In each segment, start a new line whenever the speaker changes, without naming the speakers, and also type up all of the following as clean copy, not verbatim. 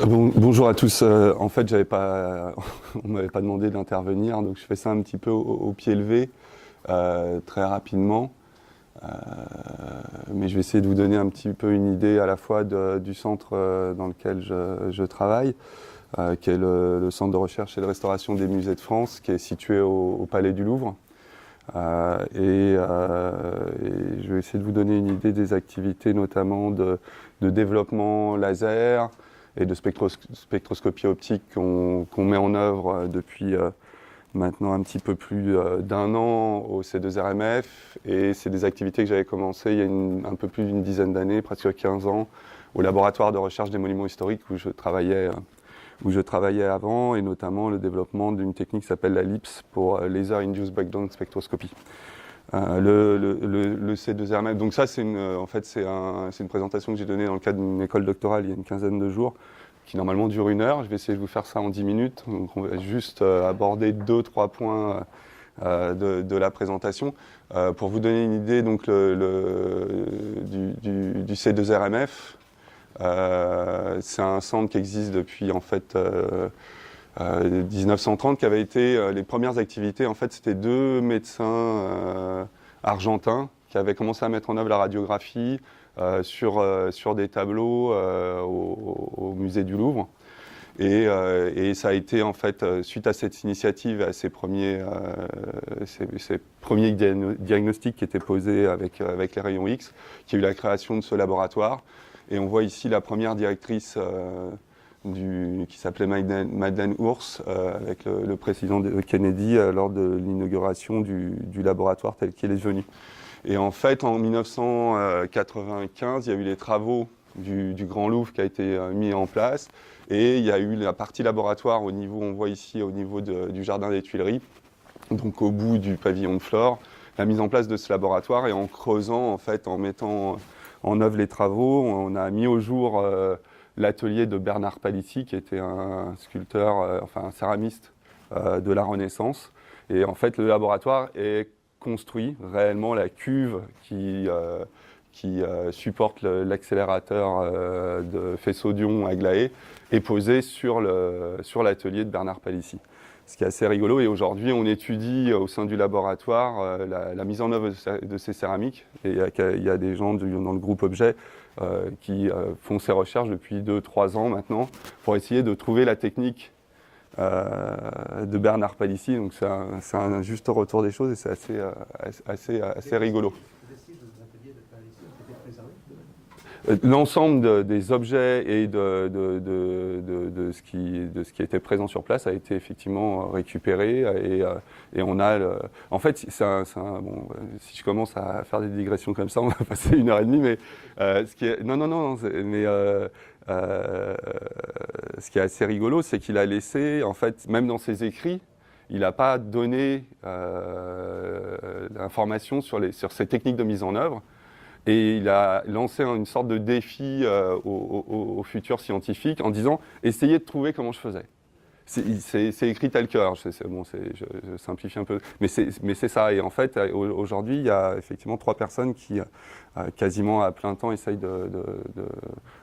Bonjour à tous. En fait, on m'avait pas demandé d'intervenir, donc je fais ça un petit peu au pied levé, très rapidement. Euh, mais je vais essayer de vous donner un petit peu une idée à la fois du centre dans lequel je travaille, qui est le Centre de recherche et de restauration des musées de France, qui est situé au Palais du Louvre. Et je vais essayer de vous donner une idée des activités, notamment de développement laser et de spectroscopie optique qu'on met en œuvre depuis maintenant un petit peu plus d'un an au C2RMF. Et c'est des activités que j'avais commencées il y a un peu plus d'une dizaine d'années, presque 15 ans, au laboratoire de recherche des monuments historiques où je travaillais avant, et notamment le développement d'une technique qui s'appelle la LIPS pour Laser Induced Breakdown Spectroscopy. Le C2RMF, donc ça c'est une présentation que j'ai donnée dans le cadre d'une école doctorale il y a une quinzaine de jours, qui normalement dure 1 heure. Je vais essayer de vous faire ça en 10 minutes. Donc on va juste aborder 2-3 points de la présentation. Pour vous donner une idée donc, du C2RMF, c'est un centre qui existe depuis en fait 1930, qui avait été les premières activités. En fait, c'était 2 médecins argentins qui avaient commencé à mettre en œuvre la radiographie sur des tableaux au musée du Louvre. Et ça a été en fait suite à cette initiative, à ces premiers diagnostics qui étaient posés avec les rayons X, qu'il y a eu la création de ce laboratoire. Et on voit ici la première directrice qui s'appelait Madeleine Ours, avec le président Kennedy lors de l'inauguration du laboratoire tel qu'il est venu. Et en fait, en 1995, il y a eu les travaux du Grand Louvre qui a été mis en place. Et il y a eu la partie laboratoire au niveau, on voit ici, au niveau du jardin des Tuileries, donc au bout du pavillon de Flore, la mise en place de ce laboratoire. Et en creusant, en fait, en mettant en œuvre les travaux, on a mis au jour l'atelier de Bernard Palissy, qui était un sculpteur, un céramiste de la Renaissance. Et en fait, le laboratoire est construit réellement, la cuve qui supporte l'accélérateur de faisceau d'ion Aglaé est posée sur l'atelier de Bernard Palissy. Ce qui est assez rigolo. Et aujourd'hui, on étudie au sein du laboratoire la mise en œuvre de ces céramiques. Et il y a des gens dans le groupe Objet qui font ces recherches depuis 2-3 ans maintenant pour essayer de trouver la technique de Bernard Palissy. Donc c'est un juste retour des choses et c'est assez rigolo. L'ensemble des objets et de ce qui était présent sur place a été effectivement récupéré et on a en fait si je commence à faire des digressions comme ça, on va passer 1 heure et demie, mais ce qui est assez rigolo, c'est qu'il a laissé, en fait, même dans ses écrits, il n'a pas donné d'informations sur ces techniques de mise en œuvre. Et il a lancé une sorte de défi aux futurs scientifiques en disant « essayez de trouver comment je faisais ». C'est écrit tel quel, je simplifie un peu, mais c'est ça. Et en fait, aujourd'hui, il y a effectivement 3 personnes qui, quasiment à plein temps, essayent de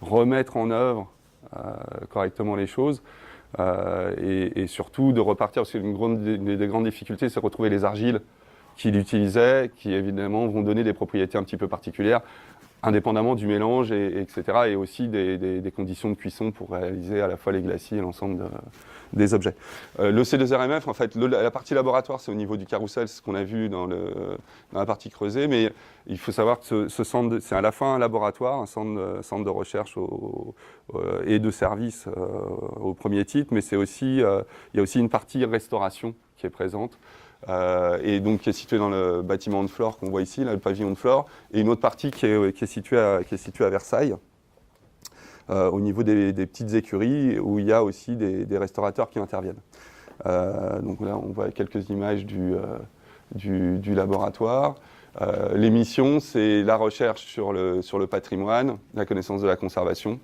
remettre en œuvre correctement les choses. Et surtout de repartir, parce qu'une des grandes difficultés, c'est de retrouver les argiles qu'il utilisait, qui évidemment vont donner des propriétés un petit peu particulières, indépendamment du mélange, etc. Et aussi des conditions de cuisson pour réaliser à la fois les glacis et l'ensemble des objets. Le C2RMF, en fait, la partie laboratoire, c'est au niveau du carrousel, c'est ce qu'on a vu dans la partie creusée, mais il faut savoir que ce centre, c'est à la fois un laboratoire, un centre de recherche et de service au premier titre, mais il y a aussi une partie restauration qui est présente. Et donc qui est situé dans le bâtiment de Flore qu'on voit ici, là, le pavillon de Flore, et une autre partie qui est située à Versailles, au niveau des petites écuries, où il y a aussi des restaurateurs qui interviennent. Donc là, on voit quelques images du laboratoire. Les missions, c'est la recherche sur le patrimoine, la connaissance de la conservation,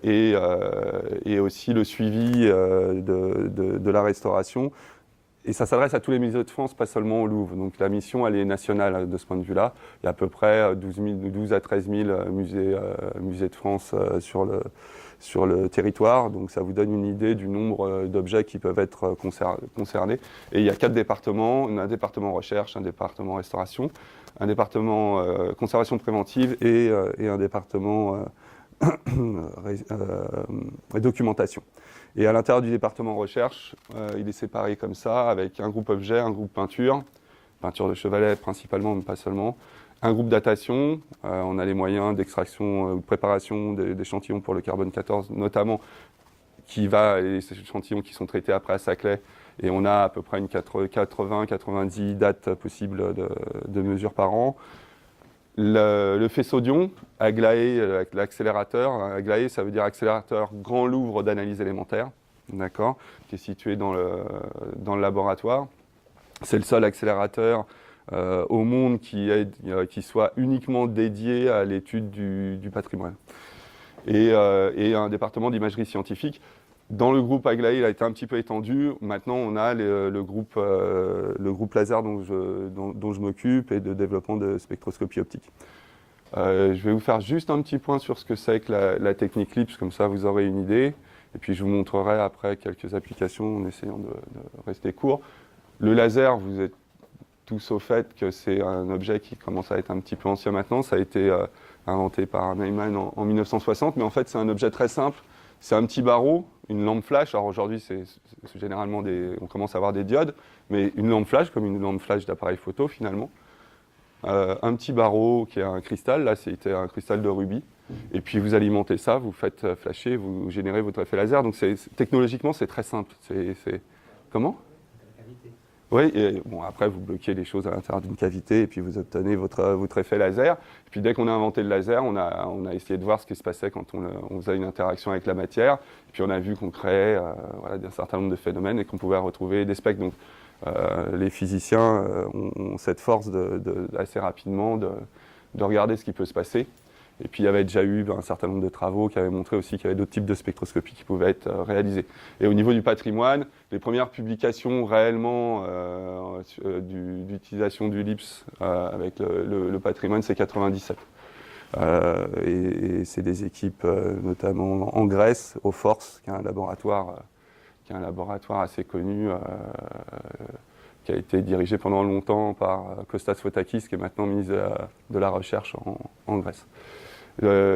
et aussi le suivi de la restauration. Et ça s'adresse à tous les musées de France, pas seulement au Louvre. Donc la mission, elle est nationale de ce point de vue-là. Il y a à peu près 12 à 13 000 musées de France sur le territoire. Donc ça vous donne une idée du nombre d'objets qui peuvent être concernés. Et il y a 4 départements, un département recherche, un département restauration, un département conservation préventive et un département documentation. Et à l'intérieur du département recherche, il est séparé comme ça, avec un groupe objet, un groupe peinture de chevalet principalement, mais pas seulement, un groupe datation, on a les moyens d'extraction ou de préparation d'échantillons pour le carbone 14, notamment les échantillons qui sont traités après à Saclay, et on a à peu près une 80-90 dates possibles de mesures par an. Le faisceau d'ion, Aglaé, l'accélérateur. Aglaé, ça veut dire accélérateur Grand Louvre d'analyse élémentaire, d'accord, qui est situé dans le laboratoire. C'est le seul accélérateur au monde qui soit uniquement dédié à l'étude du patrimoine. Et un département d'imagerie scientifique. Dans le groupe Aglaé, il a été un petit peu étendu. Maintenant, on a le groupe laser dont je m'occupe et de développement de spectroscopie optique. Je vais vous faire juste un petit point sur ce que c'est que la technique LIPS, comme ça vous aurez une idée. Et puis je vous montrerai après quelques applications en essayant de rester court. Le laser, vous êtes tous au fait que c'est un objet qui commence à être un petit peu ancien maintenant. Ça a été inventé par Neumann en 1960, mais en fait c'est un objet très simple. C'est un petit barreau, une lampe flash. Alors aujourd'hui, c'est généralement on commence à avoir des diodes, mais une lampe flash, comme une lampe flash d'appareil photo finalement. Un petit barreau qui est un cristal, là c'était un cristal de rubis. Et puis vous alimentez ça, vous faites flasher, vous générez votre effet laser. Donc technologiquement, c'est très simple. Comment ? Oui, et bon, après vous bloquez les choses à l'intérieur d'une cavité et puis vous obtenez votre effet laser. Et puis dès qu'on a inventé le laser, on a essayé de voir ce qui se passait quand on faisait une interaction avec la matière. Et puis on a vu qu'on créait un certain nombre de phénomènes et qu'on pouvait retrouver des spectres. Donc les physiciens ont cette force assez rapidement de regarder ce qui peut se passer. Et puis il y avait déjà eu un certain nombre de travaux qui avaient montré aussi qu'il y avait d'autres types de spectroscopie qui pouvaient être réalisés. Et au niveau du patrimoine, les premières publications réellement d'utilisation du LIPS avec le patrimoine, c'est 97. Et c'est des équipes notamment en Grèce, au Force, qui est un laboratoire assez connu, qui a été dirigé pendant longtemps par Kostas Fotakis, qui est maintenant ministre de la Recherche en Grèce.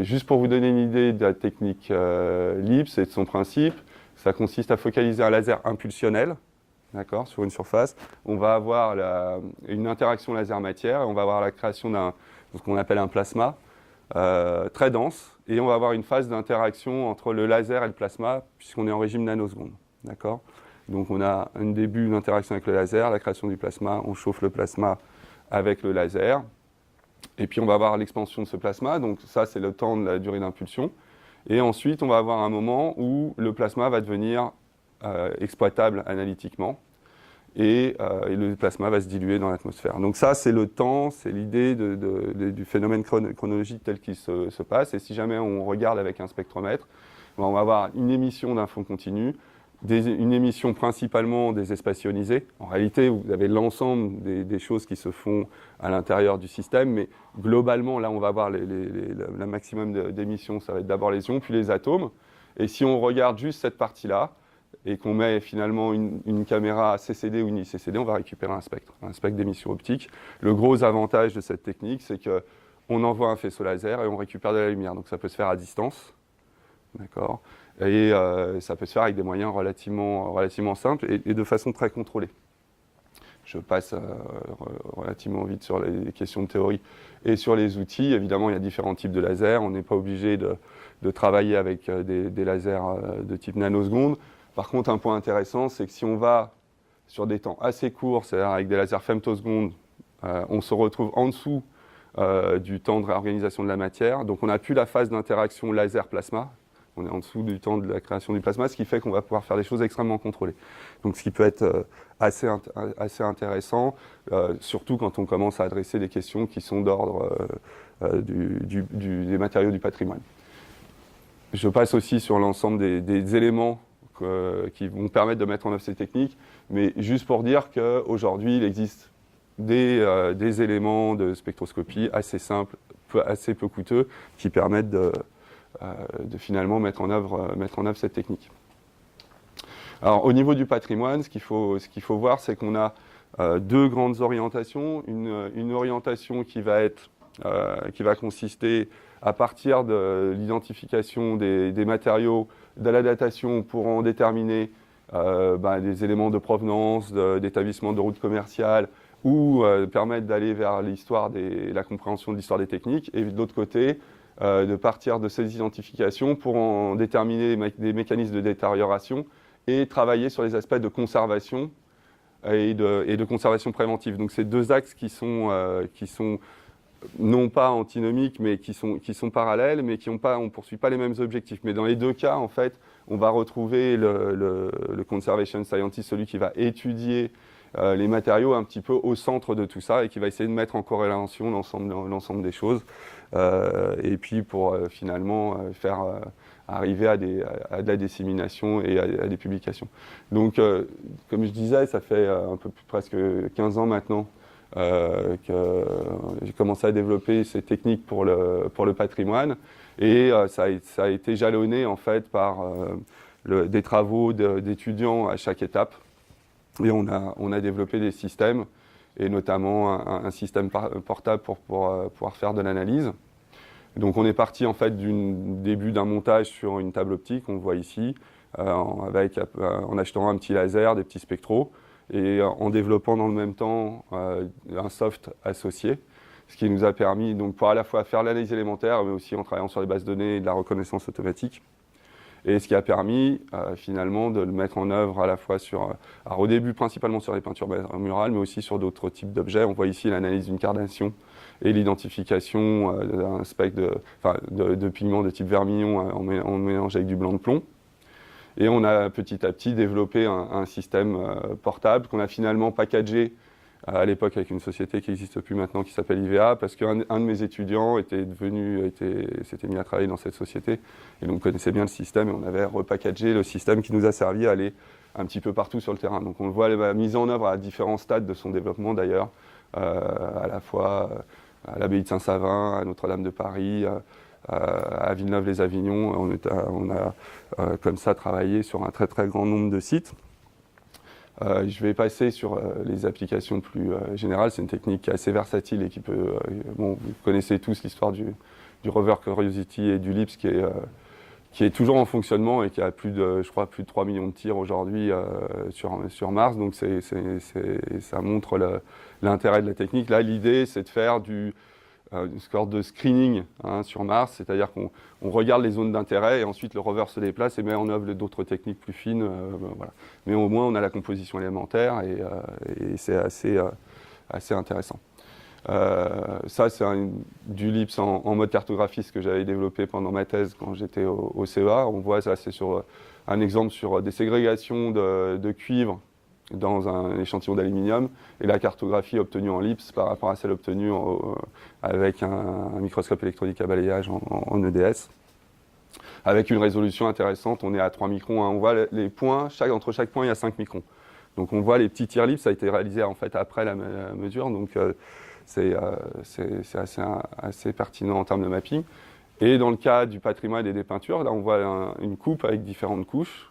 Juste pour vous donner une idée de la technique LIPS et de son principe, ça consiste à focaliser un laser impulsionnel, d'accord, sur une surface. On va avoir une interaction laser-matière et on va avoir la création ce qu'on appelle un plasma très dense, et on va avoir une phase d'interaction entre le laser et le plasma puisqu'on est en régime nanoseconde, d'accord. Donc on a un début d'interaction avec le laser, la création du plasma, on chauffe le plasma avec le laser. Et puis on va avoir l'expansion de ce plasma, donc ça c'est le temps de la durée d'impulsion. Et ensuite on va avoir un moment où le plasma va devenir exploitable analytiquement et le plasma va se diluer dans l'atmosphère. Donc ça c'est le temps, c'est l'idée du phénomène chronologique tel qu'il se passe. Et si jamais on regarde avec un spectromètre, on va avoir une émission d'un fond continu, une émission principalement des espaces ionisés. En réalité, vous avez l'ensemble des choses qui se font à l'intérieur du système, mais globalement, là, on va avoir le maximum d'émissions. Ça va être d'abord les ions, puis les atomes. Et si on regarde juste cette partie-là, et qu'on met finalement une caméra CCD ou une ICCD, on va récupérer un spectre d'émission optique. Le gros avantage de cette technique, c'est qu'on envoie un faisceau laser et on récupère de la lumière. Donc ça peut se faire à distance, d'accord ? Et ça peut se faire avec des moyens relativement simples et de façon très contrôlée. Je passe relativement vite sur les questions de théorie et sur les outils. Évidemment, il y a différents types de lasers. On n'est pas obligé de travailler avec des lasers de type nanoseconde. Par contre, un point intéressant, c'est que si on va sur des temps assez courts, c'est-à-dire avec des lasers femtosecondes, on se retrouve en dessous du temps de réorganisation de la matière. Donc on n'a plus la phase d'interaction laser-plasma. On est en dessous du temps de la création du plasma, ce qui fait qu'on va pouvoir faire des choses extrêmement contrôlées. Donc ce qui peut être assez intéressant, surtout quand on commence à adresser des questions qui sont d'ordre des matériaux du patrimoine. Je passe aussi sur l'ensemble des éléments qui vont permettre de mettre en œuvre ces techniques, mais juste pour dire qu'aujourd'hui, il existe des éléments de spectroscopie assez simples, assez peu coûteux, qui permettent finalement mettre en œuvre cette technique. Alors, au niveau du patrimoine, ce qu'il faut voir, c'est qu'on a deux grandes orientations. Une orientation qui va consister à partir de l'identification des matériaux, de la datation pour en déterminer des éléments de provenance, d'établissement de routes commerciales, ou permettre d'aller vers la compréhension de l'histoire des techniques. Et de l'autre côté, de partir de ces identifications pour en déterminer des mécanismes de détérioration et travailler sur les aspects de conservation et de conservation préventive. Donc c'est deux axes qui sont non pas antinomiques, mais qui sont parallèles, mais on ne poursuit pas les mêmes objectifs. Mais dans les deux cas, en fait, on va retrouver le conservation scientist, celui qui va étudier les matériaux un petit peu au centre de tout ça et qui va essayer de mettre en corrélation l'ensemble des choses. Et puis pour finalement faire arriver à de la dissémination et à des publications. Donc, comme je disais, ça fait un peu plus, presque 15 ans maintenant que j'ai commencé à développer ces techniques pour le patrimoine. Et ça a été jalonné en fait par des travaux d'étudiants à chaque étape. Et on a développé des systèmes, et notamment un système portable pour pouvoir faire de l'analyse. Donc on est parti en fait du début d'un montage sur une table optique, on le voit ici, en achetant un petit laser, des petits spectros, et en développant dans le même temps un soft associé, ce qui nous a permis donc pour à la fois faire l'analyse élémentaire, mais aussi en travaillant sur les bases de données et de la reconnaissance automatique. Et ce qui a permis finalement de le mettre en œuvre à la fois alors au début principalement sur les peintures murales, mais aussi sur d'autres types d'objets. On voit ici l'analyse d'une cardation et l'identification d'un spectre de pigments de type vermillon en mélange avec du blanc de plomb. Et on a petit à petit développé un système portable qu'on a finalement packagé à l'époque avec une société qui n'existe plus maintenant qui s'appelle IVA, parce qu'un de mes étudiants s'était mis à travailler dans cette société et donc connaissait bien le système, et on avait repackagé le système qui nous a servi à aller un petit peu partout sur le terrain. Donc on le voit la mise en œuvre à différents stades de son développement d'ailleurs, à la fois à l'abbaye de Saint-Savin, à Notre-Dame de Paris, à Villeneuve-les-Avignon. On a comme ça travaillé sur un très très grand nombre de sites. Je vais passer sur les applications plus générales. C'est une technique qui est assez versatile et qui peut... vous connaissez tous l'histoire du rover Curiosity et du LIPS qui est toujours en fonctionnement et qui a plus de 3 millions de tirs aujourd'hui sur Mars. Donc ça montre l'intérêt de la technique. Là, l'idée, c'est de faire une sorte de screening sur Mars, c'est-à-dire qu'on regarde les zones d'intérêt et ensuite le rover se déplace et met en œuvre d'autres techniques plus fines. Voilà. Mais au moins on a la composition élémentaire et c'est assez intéressant. Ça c'est du LIPS en mode cartographiste que j'avais développé pendant ma thèse quand j'étais au CEA. On voit ça, c'est sur un exemple sur des ségrégations de cuivre dans un échantillon d'aluminium, et la cartographie obtenue en LIPS par rapport à celle obtenue avec un microscope électronique à balayage en EDS, avec une résolution intéressante. On est à 3 microns, on voit les points, entre chaque point il y a 5 microns. Donc on voit les petits tirs LIPS, ça a été réalisé en fait après la mesure, donc c'est assez pertinent en termes de mapping. Et dans le cas du patrimoine et des peintures, là on voit une coupe avec différentes couches,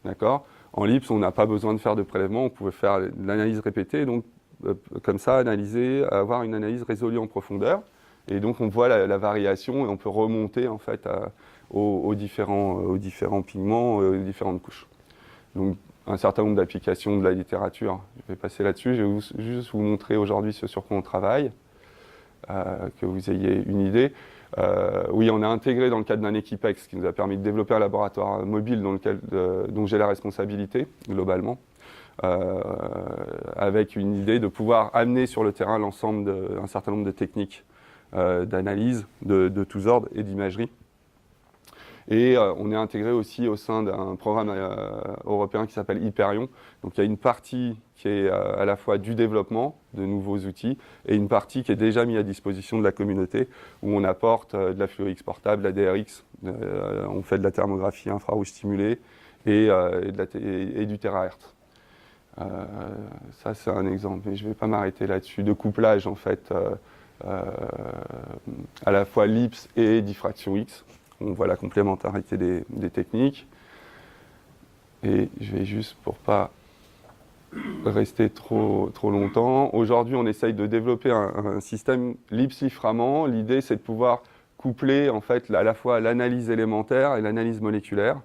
d'accord. En LIPS, on n'a pas besoin de faire de prélèvement, on pouvait faire de l'analyse répétée, donc comme ça, avoir une analyse résolue en profondeur. Et donc on voit la variation et on peut remonter en fait aux différents pigments, aux différentes couches. Donc un certain nombre d'applications de la littérature, je vais passer là-dessus. Je vais juste vous montrer aujourd'hui ce sur quoi on travaille, que vous ayez une idée. Oui, on a intégré dans le cadre d'un Equipex qui nous a permis de développer un laboratoire mobile dont j'ai la responsabilité globalement, avec une idée de pouvoir amener sur le terrain l'ensemble d'un certain nombre de techniques d'analyse de tous ordres et d'imagerie. Et on est intégré aussi au sein d'un programme européen qui s'appelle Hyperion. Donc il y a une partie qui est à la fois du développement de nouveaux outils et une partie qui est déjà mise à disposition de la communauté où on apporte de la fluorix portable, de la DRX, on fait de la thermographie infrarouge stimulée et du terahertz. Ça c'est un exemple, mais je ne vais pas m'arrêter là-dessus, de couplage en fait à la fois LIPS et diffraction X. On voit la complémentarité des techniques. Et je vais juste, pour pas rester trop longtemps, aujourd'hui on essaye de développer un système lipsiframent. L'idée c'est de pouvoir coupler en fait à la fois l'analyse élémentaire et l'analyse moléculaire,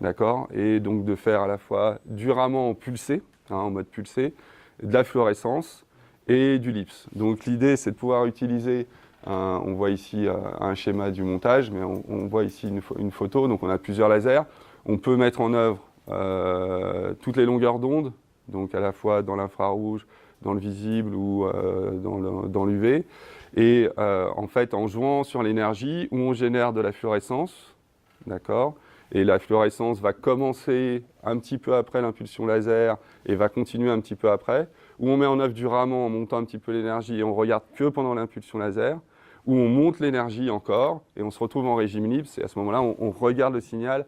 d'accord, et donc de faire à la fois du raman en pulsé, en mode pulsé, de la fluorescence et du LIPS. Donc l'idée c'est de pouvoir utiliser, on voit ici un schéma du montage, mais on voit ici une photo, donc on a plusieurs lasers. On peut mettre en œuvre toutes les longueurs d'onde, donc à la fois dans l'infrarouge, dans le visible ou dans l'UV. Et en fait, en jouant sur l'énergie, où on génère de la fluorescence, d'accord, et la fluorescence va commencer un petit peu après l'impulsion laser et va continuer un petit peu après, où on met en œuvre du raman en montant un petit peu l'énergie et on regarde que pendant l'impulsion laser, où on monte l'énergie encore et on se retrouve en régime LIPS, et à ce moment-là, on regarde le signal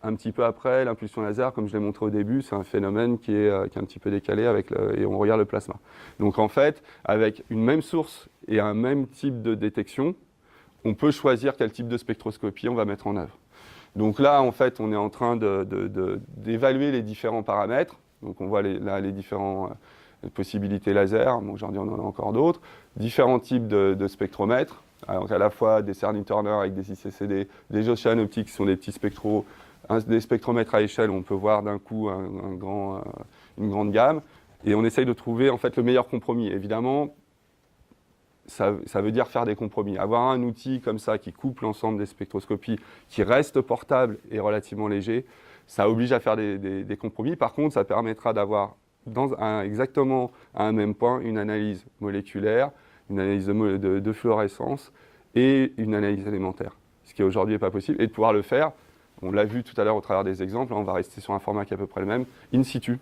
un petit peu après l'impulsion laser, comme je l'ai montré au début, c'est un phénomène qui est un petit peu décalé et on regarde le plasma. Donc en fait, avec une même source et un même type de détection, on peut choisir quel type de spectroscopie on va mettre en œuvre. Donc là, en fait, on est en train d'évaluer les différents paramètres. Donc on voit là les différentes possibilités laser. Bon, aujourd'hui, on en a encore d'autres. Différents types de spectromètres. Alors à la fois des Cernit-Turner avec des ICCD, des Ocean Optics qui sont des petits spectros, des spectromètres à échelle où on peut voir d'un coup une grande gamme. Et on essaye de trouver en fait le meilleur compromis. Évidemment, ça veut dire faire des compromis. Avoir un outil comme ça qui coupe l'ensemble des spectroscopies, qui reste portable et relativement léger, ça oblige à faire des compromis. Par contre, ça permettra d'avoir exactement à un même point une analyse moléculaire, une analyse de fluorescence et une analyse élémentaire, ce qui aujourd'hui n'est pas possible, et de pouvoir le faire, on l'a vu tout à l'heure au travers des exemples, on va rester sur un format qui est à peu près le même, in situ,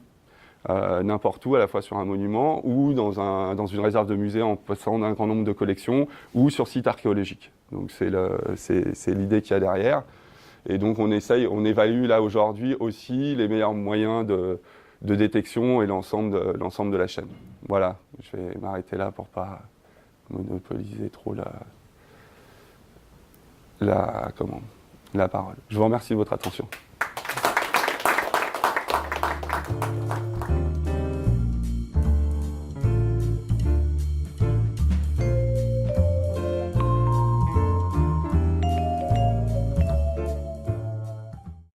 n'importe où, à la fois sur un monument ou dans une réserve de musée en possédant un grand nombre de collections ou sur site archéologique. Donc c'est l'idée qu'il y a derrière. Et donc on évalue là aujourd'hui aussi les meilleurs moyens de détection et l'ensemble de la chaîne. Voilà, je vais m'arrêter là pour ne pas monopoliser trop la parole. Je vous remercie de votre attention.